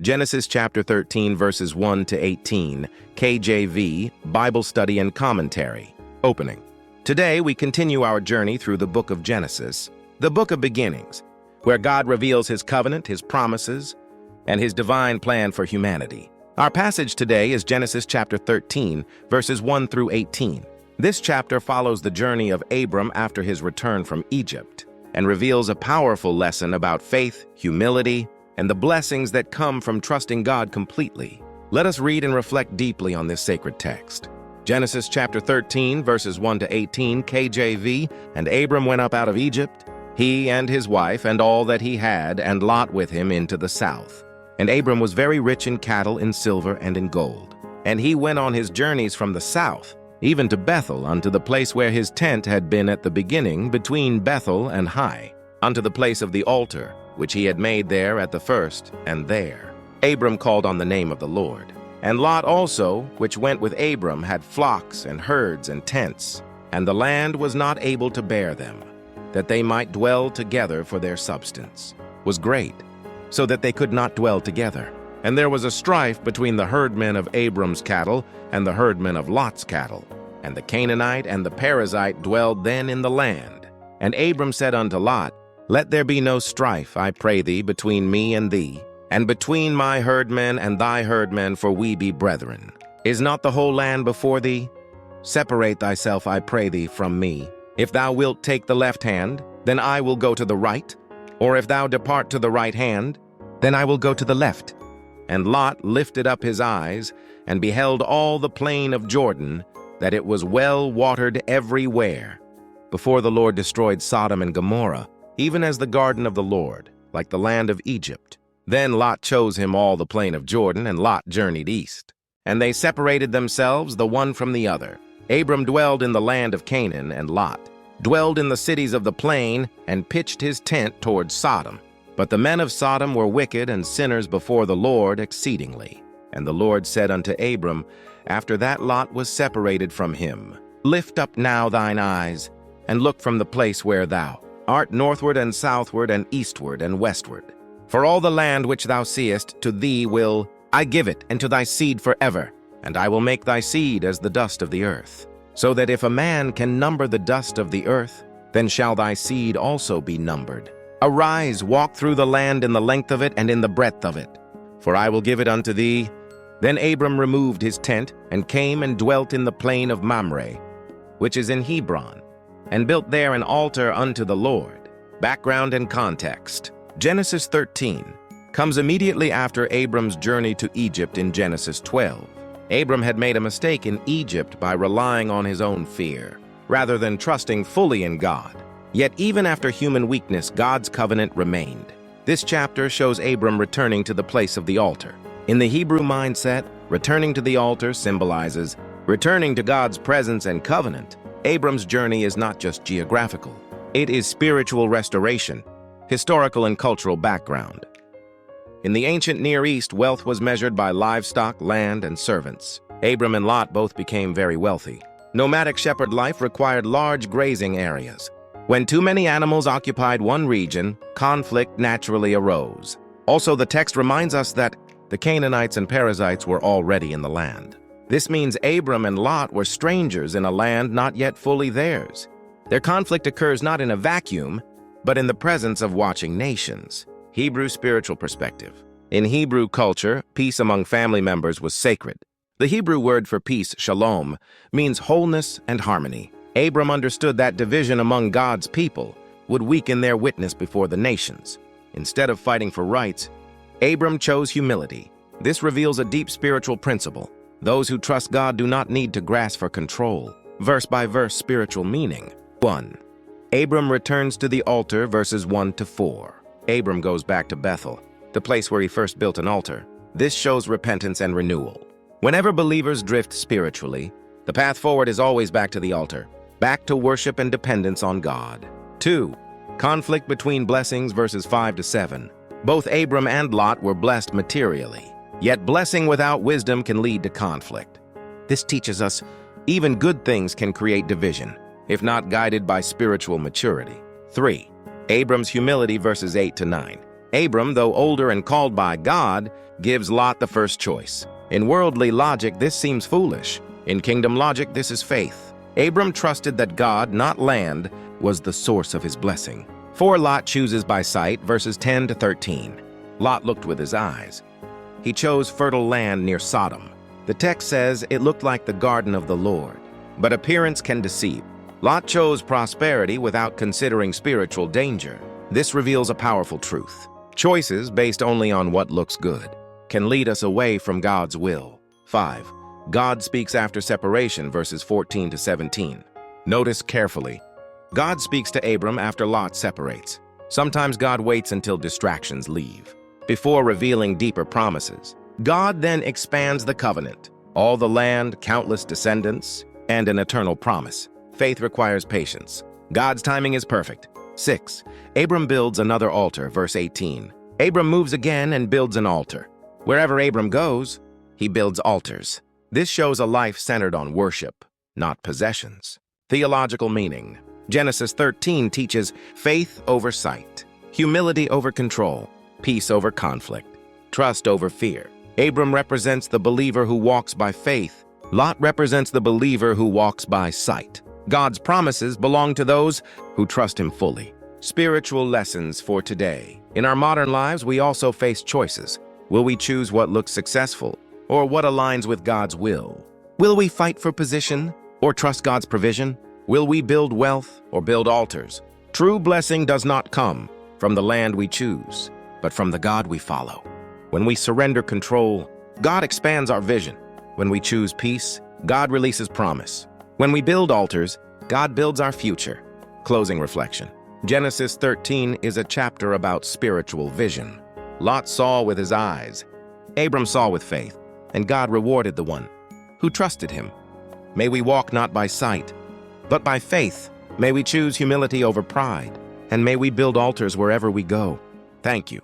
Genesis chapter 13, verses 1 to 18, KJV, Bible Study and Commentary. Opening. Today we continue our journey through the book of Genesis, the book of beginnings, where God reveals his covenant, his promises, and his divine plan for humanity. Our passage today is Genesis chapter 13, verses 1 through 18. This chapter follows the journey of Abram after his return from Egypt and reveals a powerful lesson about faith, humility, and the blessings that come from trusting God completely. Let us read and reflect deeply on this sacred text. Genesis chapter 13, verses 1 to 18, KJV, And Abram went up out of Egypt, he and his wife, and all that he had, and Lot with him into the south. And Abram was very rich in cattle, in silver, and in gold. And he went on his journeys from the south, even to Bethel, unto the place where his tent had been at the beginning, between Bethel and Hai, unto the place of the altar, which he had made there at the first, and there Abram called on the name of the Lord. And Lot also, which went with Abram, had flocks and herds and tents, and the land was not able to bear them, that they might dwell together, for their substance was great, so that they could not dwell together. And there was a strife between the herdmen of Abram's cattle and the herdmen of Lot's cattle. And the Canaanite and the Perizzite dwelled then in the land. And Abram said unto Lot, Let there be no strife, I pray thee, between me and thee, and between my herdmen and thy herdmen, for we be brethren. Is not the whole land before thee? Separate thyself, I pray thee, from me. If thou wilt take the left hand, then I will go to the right. Or if thou depart to the right hand, then I will go to the left. And Lot lifted up his eyes, and beheld all the plain of Jordan, that it was well watered everywhere, before the Lord destroyed Sodom and Gomorrah, even as the garden of the Lord, like the land of Egypt. Then Lot chose him all the plain of Jordan, and Lot journeyed east. And they separated themselves the one from the other. Abram dwelled in the land of Canaan, and Lot dwelled in the cities of the plain, and pitched his tent toward Sodom. But the men of Sodom were wicked and sinners before the Lord exceedingly. And the Lord said unto Abram, after that Lot was separated from him, Lift up now thine eyes, and look from the place where thou art northward and southward and eastward and westward. For all the land which thou seest, to thee will I give it, and to thy seed forever. And I will make thy seed as the dust of the earth, so that if a man can number the dust of the earth, then shall thy seed also be numbered. Arise, walk through the land in the length of it and in the breadth of it, for I will give it unto thee. Then Abram removed his tent, and came and dwelt in the plain of Mamre, which is in Hebron, and built there an altar unto the Lord. Background and context. Genesis 13 comes immediately after Abram's journey to Egypt in Genesis 12. Abram had made a mistake in Egypt by relying on his own fear, rather than trusting fully in God. Yet even after human weakness, God's covenant remained. This chapter shows Abram returning to the place of the altar. In the Hebrew mindset, returning to the altar symbolizes returning to God's presence and covenant. Abram's journey is not just geographical. It is spiritual restoration, historical and cultural background. In the ancient Near East, wealth was measured by livestock, land, and servants. Abram and Lot both became very wealthy. Nomadic shepherd life required large grazing areas. When too many animals occupied one region, conflict naturally arose. Also, the text reminds us that the Canaanites and Perizzites were already in the land. This means Abram and Lot were strangers in a land not yet fully theirs. Their conflict occurs not in a vacuum, but in the presence of watching nations. Hebrew spiritual perspective. In Hebrew culture, peace among family members was sacred. The Hebrew word for peace, shalom, means wholeness and harmony. Abram understood that division among God's people would weaken their witness before the nations. Instead of fighting for rights, Abram chose humility. This reveals a deep spiritual principle. Those who trust God do not need to grasp for control. Verse-by-verse spiritual meaning. 1. Abram returns to the altar, verses 1 to 4. Abram goes back to Bethel, the place where he first built an altar. This shows repentance and renewal. Whenever believers drift spiritually, the path forward is always back to the altar, back to worship and dependence on God. 2. Conflict between blessings, verses 5 to 7. Both Abram and Lot were blessed materially, yet blessing without wisdom can lead to conflict. This teaches us even good things can create division, if not guided by spiritual maturity. 3. Abram's humility, verses 8 to 9. Abram, though older and called by God, gives Lot the first choice. In worldly logic, this seems foolish. In kingdom logic, this is faith. Abram trusted that God, not land, was the source of his blessing. 4 Lot chooses by sight, verses 10 to 13. Lot looked with his eyes. He chose fertile land near Sodom. The text says it looked like the garden of the Lord. But appearance can deceive. Lot chose prosperity without considering spiritual danger. This reveals a powerful truth. Choices based only on what looks good can lead us away from God's will. 5. God speaks after separation, verses 14 to 17. Notice carefully. God speaks to Abram after Lot separates. Sometimes God waits until distractions leave, before revealing deeper promises. God then expands the covenant, all the land, countless descendants, and an eternal promise. Faith requires patience. God's timing is perfect. 6. Abram builds another altar, verse 18. Abram moves again and builds an altar. Wherever Abram goes, he builds altars. This shows a life centered on worship, not possessions. Theological meaning. Genesis 13 teaches faith over sight, humility over control, peace over conflict, trust over fear. Abram represents the believer who walks by faith. Lot represents the believer who walks by sight. God's promises belong to those who trust him fully. Spiritual lessons for today. In our modern lives, we also face choices. Will we choose what looks successful or what aligns with God's will? Will we fight for position or trust God's provision? Will we build wealth or build altars? True blessing does not come from the land we choose, but from the God we follow. When we surrender control, God expands our vision. When we choose peace, God releases promise. When we build altars, God builds our future. Closing reflection. Genesis 13 is a chapter about spiritual vision. Lot saw with his eyes. Abram saw with faith, and God rewarded the one who trusted him. May we walk not by sight, but by faith. May we choose humility over pride, and may we build altars wherever we go. Thank you.